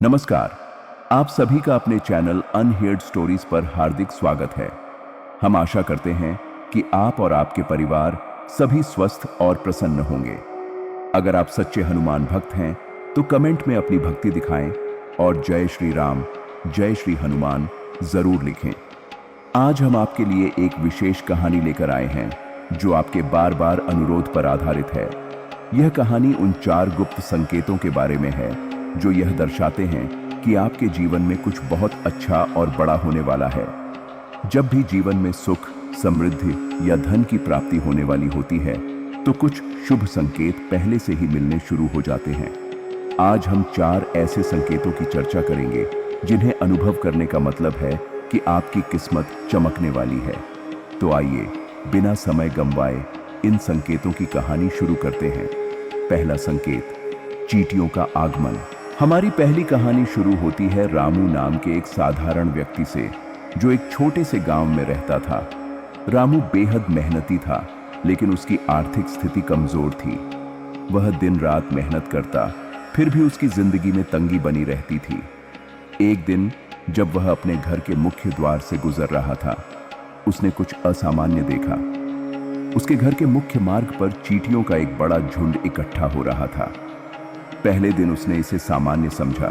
नमस्कार। आप सभी का अपने चैनल अनहियर्ड स्टोरीज पर हार्दिक स्वागत है। हम आशा करते हैं कि आप और आपके परिवार सभी स्वस्थ और प्रसन्न होंगे। अगर आप सच्चे हनुमान भक्त हैं तो कमेंट में अपनी भक्ति दिखाएं और जय श्री राम, जय श्री हनुमान जरूर लिखें। आज हम आपके लिए एक विशेष कहानी लेकर आए हैं जो आपके बार बार अनुरोध पर आधारित है। यह कहानी उन 4 गुप्त संकेतों के बारे में है जो यह दर्शाते हैं कि आपके जीवन में कुछ बहुत अच्छा और बड़ा होने वाला है। जब भी जीवन में सुख, समृद्धि या धन की प्राप्ति होने वाली होती है तो कुछ शुभ संकेत पहले से ही मिलने शुरू हो जाते हैं। आज हम 4 ऐसे संकेतों की चर्चा करेंगे जिन्हें अनुभव करने का मतलब है कि आपकी किस्मत चमकने वाली है। तो आइए बिना समय गंवाए इन संकेतों की कहानी शुरू करते हैं। पहला संकेत, चींटियों का आगमन। हमारी पहली कहानी शुरू होती है रामू नाम के एक साधारण व्यक्ति से जो एक छोटे से गांव में रहता था। रामू बेहद मेहनती था, लेकिन उसकी आर्थिक स्थिति कमजोर थी। वह दिन रात मेहनत करता, फिर भी उसकी जिंदगी में तंगी बनी रहती थी। एक दिन जब वह अपने घर के मुख्य द्वार से गुजर रहा था, उसने कुछ असामान्य देखा। उसके घर के मुख्य मार्ग पर चींटियों का एक बड़ा झुंड इकट्ठा हो रहा था। पहले दिन उसने इसे सामान्य समझा,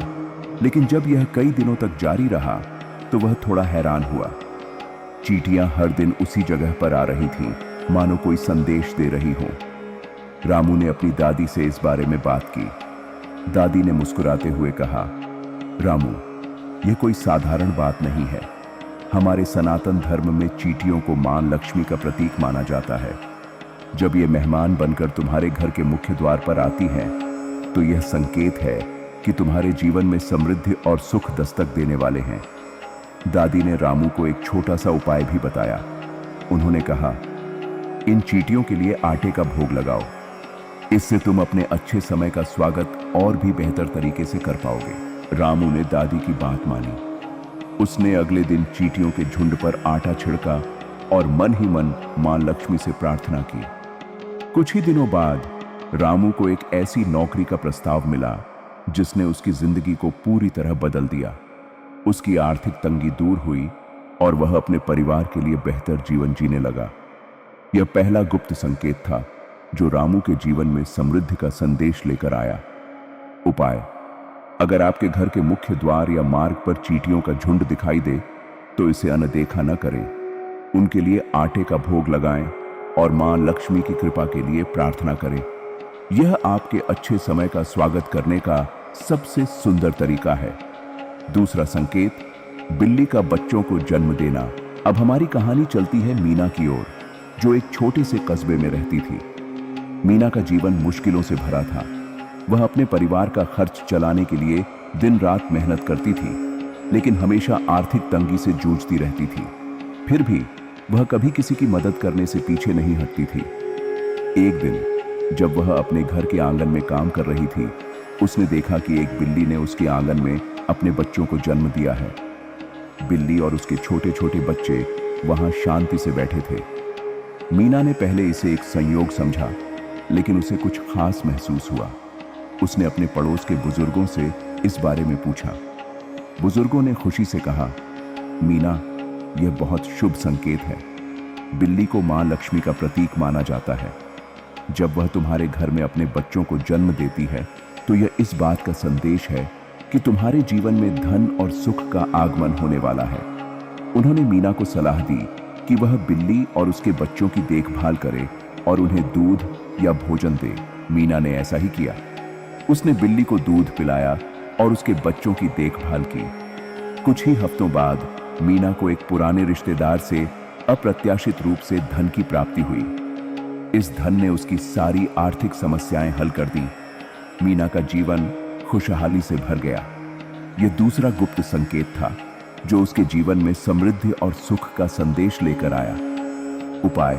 लेकिन जब यह कई दिनों तक जारी रहा तो वह थोड़ा हैरान हुआ। चींटियां हर दिन उसी जगह पर आ रही थीं, मानो कोई संदेश दे रही हो। रामू ने अपनी दादी से इस बारे में बात की। दादी ने मुस्कुराते हुए कहा, रामू, यह कोई साधारण बात नहीं है। हमारे सनातन धर्म में चींटियों को मां लक्ष्मी का प्रतीक माना जाता है। जब ये मेहमान बनकर तुम्हारे घर के मुख्य द्वार पर आती हैं तो यह संकेत है कि तुम्हारे जीवन में समृद्धि और सुख दस्तक देने वाले हैं। दादी ने रामू को एक छोटा सा उपाय भी बताया। उन्होंने कहा, इन चींटियों के लिए आटे का भोग लगाओ। इससे तुम अपने अच्छे समय का स्वागत और भी बेहतर तरीके से कर पाओगे। रामू ने दादी की बात मानी। उसने अगले दिन चींटियों के झुंड पर आटा छिड़का और मन ही मन मां लक्ष्मी से प्रार्थना की। कुछ ही दिनों बाद रामू को एक ऐसी नौकरी का प्रस्ताव मिला जिसने उसकी जिंदगी को पूरी तरह बदल दिया। उसकी आर्थिक तंगी दूर हुई और वह अपने परिवार के लिए बेहतर जीवन जीने लगा। यह पहला गुप्त संकेत था जो रामू के जीवन में समृद्धि का संदेश लेकर आया। उपाय, अगर आपके घर के मुख्य द्वार या मार्ग पर चींटियों का झुंड दिखाई दे तो इसे अनदेखा न करें। उनके लिए आटे का भोग लगाएं और मां लक्ष्मी की कृपा के लिए प्रार्थना करें। यह आपके अच्छे समय का स्वागत करने का सबसे सुंदर तरीका है। दूसरा संकेत, बिल्ली का बच्चों को जन्म देना। अब हमारी कहानी चलती है मीना की ओर, जो एक छोटे से कस्बे में रहती थी। मीना का जीवन मुश्किलों से भरा था। वह अपने परिवार का खर्च चलाने के लिए दिन रात मेहनत करती थी, लेकिन हमेशा आर्थिक तंगी से जूझती रहती थी। फिर भी वह कभी किसी की मदद करने से पीछे नहीं हटती थी। एक दिन जब वह अपने घर के आंगन में काम कर रही थी, उसने देखा कि एक बिल्ली ने उसके आंगन में अपने बच्चों को जन्म दिया है। बिल्ली और उसके छोटे छोटे बच्चे वहां शांति से बैठे थे। मीना ने पहले इसे एक संयोग समझा, लेकिन उसे कुछ खास महसूस हुआ। उसने अपने पड़ोस के बुजुर्गों से इस बारे में पूछा। बुजुर्गों ने खुशी से कहा, मीना, यह बहुत शुभ संकेत है। बिल्ली को मां लक्ष्मी का प्रतीक माना जाता है। जब वह तुम्हारे घर में अपने बच्चों को जन्म देती है तो यह इस बात का संदेश है कि तुम्हारे जीवन में धन और सुख का आगमन होने वाला है। उन्होंने मीना को सलाह दी कि वह बिल्ली और उसके बच्चों की देखभाल करे और उन्हें दूध या भोजन दे। मीना ने ऐसा ही किया। उसने बिल्ली को दूध पिलाया और उसके बच्चों की देखभाल की। कुछ ही हफ्तों बाद मीना को एक पुराने रिश्तेदार से अप्रत्याशित रूप से धन की प्राप्ति हुई। इस धन ने उसकी सारी आर्थिक समस्याएं हल कर दी। मीना का जीवन खुशहाली से भर गया। यह दूसरा गुप्त संकेत था जो उसके जीवन में समृद्धि और सुख का संदेश लेकर आया। उपाय,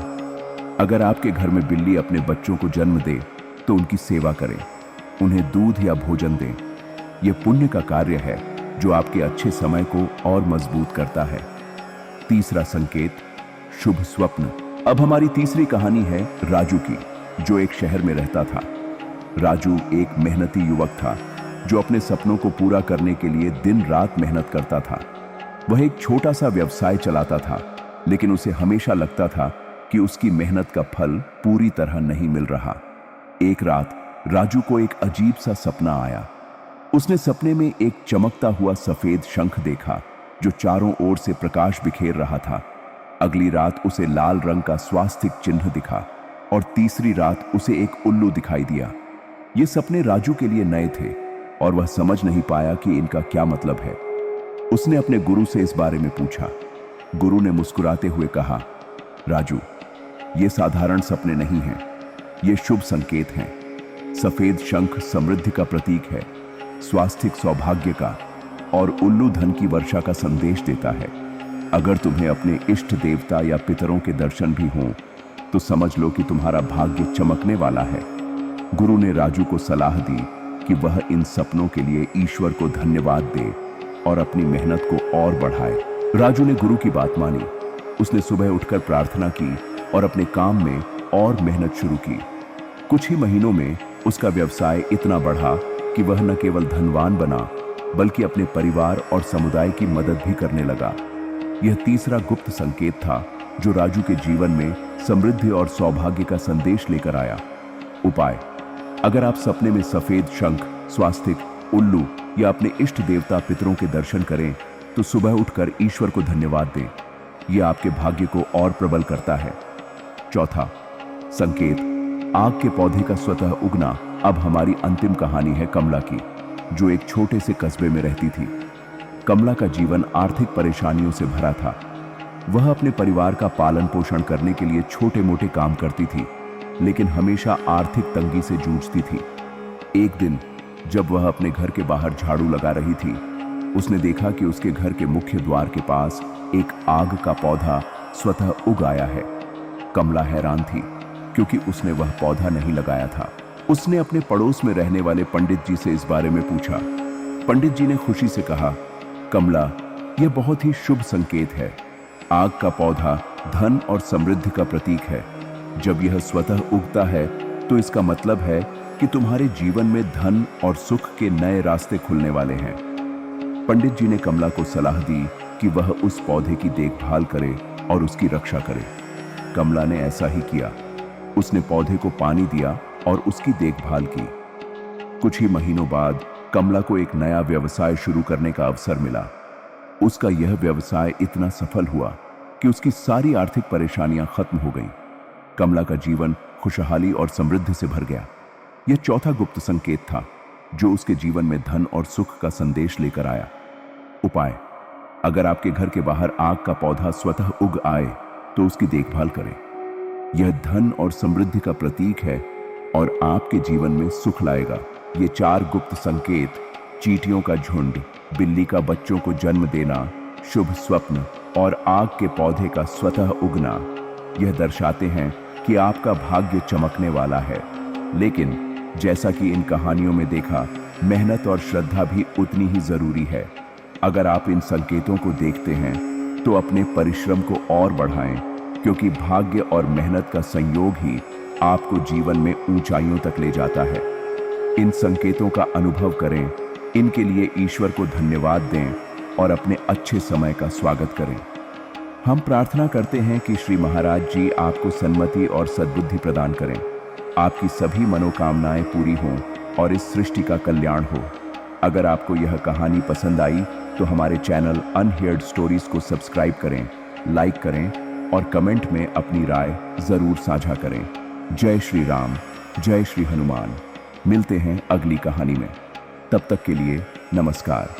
अगर आपके घर में बिल्ली अपने बच्चों को जन्म दे तो उनकी सेवा करें, उन्हें दूध या भोजन दें। यह पुण्य का कार्य है जो आपके अच्छे समय को और मजबूत करता है। तीसरा संकेत, शुभ स्वप्न। अब हमारी तीसरी कहानी है राजू की, जो एक शहर में रहता था। राजू एक मेहनती युवक था। जो अपने सपनों को पूरा करने के लिए दिन रात मेहनत करता था। वह एक छोटा सा व्यवसाय चलाता था, लेकिन उसे हमेशा लगता था कि उसकी मेहनत का फल पूरी तरह नहीं मिल रहा। एक रात राजू को एक अजीब सा सपना आया। उसने सपने में एक चमकता हुआ सफेद शंख देखा जो चारों ओर से प्रकाश बिखेर रहा था। अगली रात उसे लाल रंग का स्वास्तिक चिन्ह दिखा और तीसरी रात उसे एक उल्लू दिखाई दिया। ये सपने राजू के लिए नए थे और वह समझ नहीं पाया कि इनका क्या मतलब है। उसने अपने गुरु से इस बारे में पूछा। गुरु ने मुस्कुराते हुए कहा, राजू, ये साधारण सपने नहीं हैं, ये शुभ संकेत हैं। सफेद शंख समृद्धि का प्रतीक है, स्वास्तिक सौभाग्य का, और उल्लू धन की वर्षा का संदेश देता है। अगर तुम्हें अपने इष्ट देवता या पितरों के दर्शन भी हों तो समझ लो कि तुम्हारा भाग्य चमकने वाला है। गुरु ने राजू को सलाह दी कि वह इन सपनों के लिए ईश्वर को धन्यवाद दे और अपनी मेहनत को और बढ़ाए। राजू ने गुरु की बात मानी। उसने सुबह उठकर प्रार्थना की और अपने काम में और मेहनत शुरू की। कुछ ही महीनों में उसका व्यवसाय इतना बढ़ा कि वह न केवल धनवान बना बल्कि अपने परिवार और समुदाय की मदद भी करने लगा। यह तीसरा गुप्त संकेत था जो राजू के जीवन में समृद्धि और सौभाग्य का संदेश लेकर आया। उपाय: अगर आप सपने में सफेद शंख, स्वास्तिक, उल्लू या अपने इष्ट देवता पितरों के दर्शन करें तो सुबह उठकर ईश्वर को धन्यवाद दें। यह आपके भाग्य को और प्रबल करता है। चौथा संकेत: आग के पौधे का स्वतः उगना। अब हमारी अंतिम कहानी है कमला की, जो एक छोटे से कस्बे में रहती थी। कमला का जीवन आर्थिक परेशानियों से भरा था। वह अपने परिवार का पालन पोषण करने के लिए छोटे मोटे काम करती थी, लेकिन हमेशा आर्थिक तंगी से जूझती थी। एक दिन जब वह अपने घर के बाहर झाड़ू लगा रही थी, उसने देखा कि उसके घर के मुख्य द्वार के पास एक आग का पौधा स्वतः उग आया है। कमला हैरान थी क्योंकि उसने वह पौधा नहीं लगाया था। उसने अपने पड़ोस में रहने वाले पंडित जी से इस बारे में पूछा। पंडित जी ने खुशी से कहा, कमला, यह बहुत ही शुभ संकेत है। आग का पौधा धन और समृद्धि का प्रतीक है। जब यह स्वतः उगता है तो इसका मतलब है कि तुम्हारे जीवन में धन और सुख के नए रास्ते खुलने वाले हैं। पंडित जी ने कमला को सलाह दी कि वह उस पौधे की देखभाल करे और उसकी रक्षा करे। कमला ने ऐसा ही किया। उसने पौधे को पानी दिया और उसकी देखभाल की। कुछ ही महीनों बाद कमला को एक नया व्यवसाय शुरू करने का अवसर मिला। उसका यह व्यवसाय इतना सफल हुआ कि उसकी सारी आर्थिक परेशानियां खत्म हो गईं। कमला का जीवन खुशहाली और समृद्धि से भर गया। यह चौथा गुप्त संकेत था जो उसके जीवन में धन और सुख का संदेश लेकर आया। उपाय: अगर आपके घर के बाहर आग का पौधा स्वतः उग आए तो उसकी देखभाल करें। यह धन और समृद्धि का प्रतीक है और आपके जीवन में सुख लाएगा। ये चार गुप्त संकेत, चींटियों का झुंड, बिल्ली का बच्चों को जन्म देना, शुभ स्वप्न और आग के पौधे का स्वतः उगना, यह दर्शाते हैं कि आपका भाग्य चमकने वाला है। लेकिन जैसा कि इन कहानियों में देखा, मेहनत और श्रद्धा भी उतनी ही जरूरी है। अगर आप इन संकेतों को देखते हैं तो अपने परिश्रम को और बढ़ाएं, क्योंकि भाग्य और मेहनत का संयोग ही आपको जीवन में ऊंचाइयों तक ले जाता है। इन संकेतों का अनुभव करें, इनके लिए ईश्वर को धन्यवाद दें और अपने अच्छे समय का स्वागत करें। हम प्रार्थना करते हैं कि श्री महाराज जी आपको सन्मति और सद्बुद्धि प्रदान करें, आपकी सभी मनोकामनाएं पूरी हों और इस सृष्टि का कल्याण हो। अगर आपको यह कहानी पसंद आई तो हमारे चैनल अनहियर्ड स्टोरीज को सब्सक्राइब करें, लाइक करें और कमेंट में अपनी राय जरूर साझा करें। जय श्री राम, जय श्री हनुमान। मिलते हैं अगली कहानी में। तब तक के लिए नमस्कार।